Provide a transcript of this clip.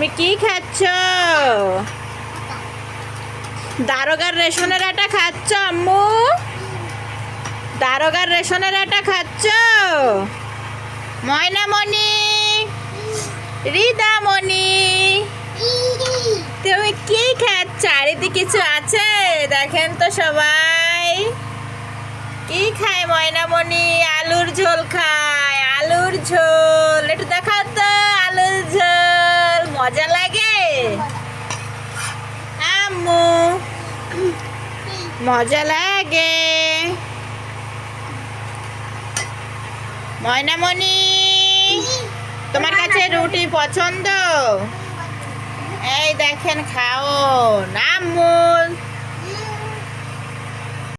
তুমি কি খাচ্ছ? দারোগার রেশনের আটা খাচ্ছ আম্মু? দারোগার রেশনের আটা খাচ্ছ? ময়নামণি, রিদামণি, তুমি কি খাচ্ছ? আর এদিকে কিছু আছে? দেখেন তো সবাই কি খায় ময়নামণি। আলুর ঝোল খায়, আলুর ঝোল। একটু দেখাও তো আলুর ঝোল। মজা লাগে আম্মু? মজা লাগে ময়নামণি? তোমার কাছে রুটি পছন্দ? এই দেখেন খাও আম্মু।